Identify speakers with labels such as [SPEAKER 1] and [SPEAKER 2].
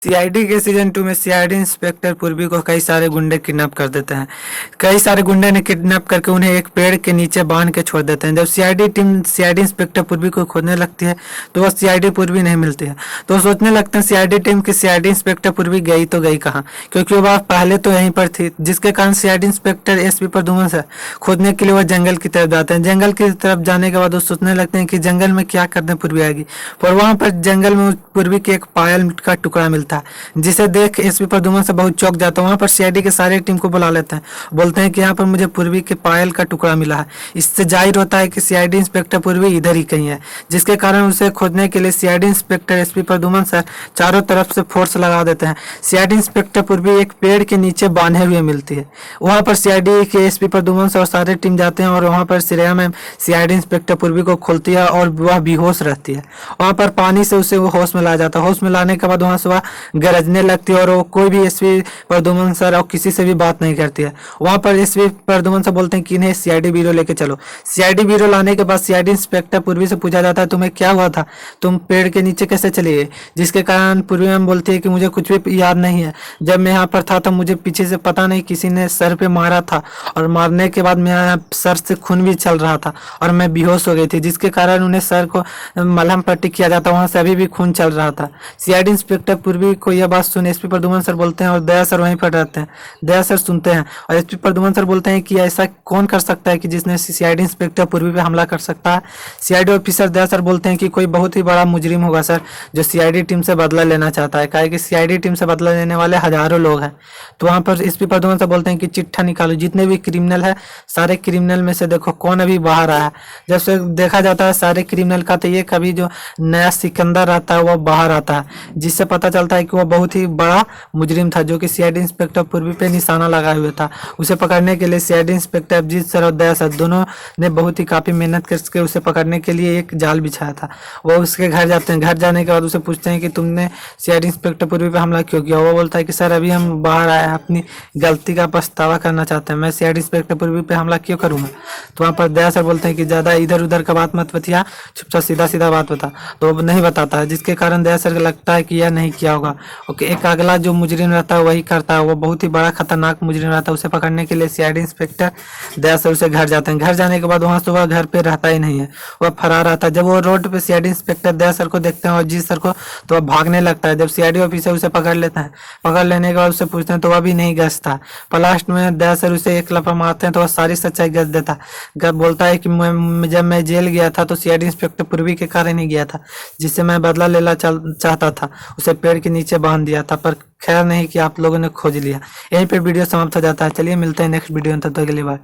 [SPEAKER 1] CID के season 2 में CID inspector पूर्वी को कई सारे गुंडे किडनैप कर देते हैं। कई सारे गुंडे ने किडनैप करके उन्हें एक पेड़ के नीचे बांध के छोड़ देते हैं। जब सीआईडी टीम सीआईडी इंस्पेक्टर पूर्वी को खोजने लगती है तो वह सीआईडी पूर्वी नहीं मिलती है। तो सोचने लगते हैं सीआईडी टीम की सीआईडी इंस्पेक्टर पूर्वी गई तो गई कहाँ, क्योंकि वह पहले तो यहीं पर थी। जिसके कारण सीआईडी इंस्पेक्टर एसपी प्रद्युम्न से खोजने के लिए वह जंगल की तरफ जाते हैं। जंगल की तरफ जाने के बाद वो सोचने लगते हैं कि जंगल में क्या करने पूर्वी आएगी, पर वहाँ पर जंगल में पूर्वी के एक पायल का टुकड़ा मिलता है, जिसे देख एसपी प्रद्युम्न से बहुत चौंक जाता है। वहाँ पर सीआईडी के सारे टीम को बुला लेते हैं, बोलते हैं कि यहाँ पर मुझे पूर्वी के पायल का टुकड़ा मिला है। इससे जाहिर होता है कि सीआईडी इंस्पेक्टर पूर्वी इधर ही कहीं है, जिसके कारण उसे खोजने के लिए CID inspector SP Pradyuman sir चारों तरफ से फोर्स लगा देते हैं। सीआईडी इंस्पेक्टर पूर्वी एक पेड़ के नीचे बांधे हुए मिलती है। वहाँ पर सीआईडी के एसपी प्रद्युम्न सर और सारे टीम जाते हैं और वहाँ पर श्रेया मैम सीआईडी इंस्पेक्टर पूर्वी को खोलती है और वह बेहोश रहती है। वहाँ पर पानी से उसे वो होश में लाया जाता है। होश में लाने के बाद वहाँ से वह गरजने लगती है और वो कोई भी एसपी प्रद्युम्न सर और किसी से भी बात नहीं करती है। वहाँ पर एसपी प्रद्युम्न सर बोलते हैं कि इन्हें सीआईडी ब्यूरो लेके चलो। सीआईडी ब्यूरो लाने के बाद सीआईडी इंस्पेक्टर पूर्वी से पूछा जाता है तुम्हें क्या हुआ था, तुम पेड़ के नीचे कैसे चली गई। जिसके कारण पूर्वी मैम बोलती है कि मुझे कुछ भी याद नहीं है। जब मैं यहाँ पर था तो मुझे पीछे से पता नहीं किसी ने सर पे मारा था और मारने के बाद मेरा सर से खून भी चल रहा था और मैं बेहोश हो गई थी, जिसके कारण उन्हें सर को मलहम पट्टी किया जाता। वहाँ से अभी भी खून चल रहा था। सीआईडी इंस्पेक्टर पूर्वी को यह बात सुन एसपी प्रद्युम्न सर बोलते हैं और दया सर वहीं पर रहते हैं। दया सर सुनते हैं और एसपी प्रद्युम्न सर बोलते हैं कि ऐसा कौन कर सकता है कि जिसने सीआईडी इंस्पेक्टर पूर्वी पे हमला कर सकता है। सीआईडी ऑफिसर दया सर बोलते हैं कि कोई बहुत ही बड़ा मुजरिम होगा सर, जो सीआईडी टीम से बदला लेना चाहता है, काहे कि सीआईडी टीम से बदला लेने वाले हजारों लोग हैं। तो वहाँ पर एसपी प्रद्युम्न सर बोलते हैं कि चिट्ठा निकालो, जितने भी क्रिमिनल है सारे क्रिमिनल में से देखो कौन अभी बाहर आया है। जब से देखा जाता है सारे क्रिमिनल का, तो ये कभी जो नया सिकंदर रहता है वह बाहर आता है, जिससे पता चलता है कि वह बहुत ही बड़ा मुजरिम था जो कि सीआईडी इंस्पेक्टर पूर्वी पे निशाना लगाए हुए था। उसे पकड़ने के लिए सीआईडी इंस्पेक्टर अभिजीत सर और दया सर दोनों ने बहुत ही काफी मेहनत करके उसे पकड़ने के लिए एक जाल बिछाया था। वो उसके घर जाते हैं। घर जाने के बाद उसे पूछते हैं कि तुमने सीआईडी इंस्पेक्टर पूर्वी पे हमला क्यों किया। वो बोलता है कि सर अभी हम बाहर आए हैं, अपनी गलती का पछतावा करना चाहते हैं, मैं सीआईडी इंस्पेक्टर पूर्वी पे हमला क्यों करूंगा। तो वहाँ पर दया सर बोलते हैं कि ज्यादा इधर उधर का बात मत बतिया, चुपचाप सीधा सीधा बात बता। तो वो नहीं बताता है, जिसके कारण दया सर को लगता है कि यह नहीं किया होगा। ओके, एक अगला जो मुजरिम रहता है वही करता है। वो बहुत ही बड़ा खतरनाक मुजरिम रहता है। उसे पकड़ने के लिए सीआईडी इंस्पेक्टर दया सर उसे घर जाते हैं। घर जाने के बाद वहाँ से वह घर पे रहता ही नहीं है, वह फरार रहता है। जब वो रोड पे सीआईडी इंस्पेक्टर दया सर को देखते हैं और अजीत सर को, तो वह भागने लगता है। जब सीआईडी ऑफिसर उसे पकड़ लेता है, पकड़ लेने के बाद उससे पूछते हैं तो वह भी नहीं गसता। पर लास्ट में दया सर उसे एक लपा मारते हैं तो वह सारी सच्चाई गस देता है। बोलता है कि जब मैं जेल गया था तो सीआईडी इंस्पेक्टर पूर्वी के कारण ही गया था, जिससे मैं बदला लेना चाहता था। उसे पेड़ के नीचे बांध दिया था, पर खैर नहीं कि आप लोगों ने खोज लिया। यहीं पे वीडियो समाप्त हो जाता है। चलिए मिलते हैं नेक्स्ट वीडियो में, तब तक के लिए बाय।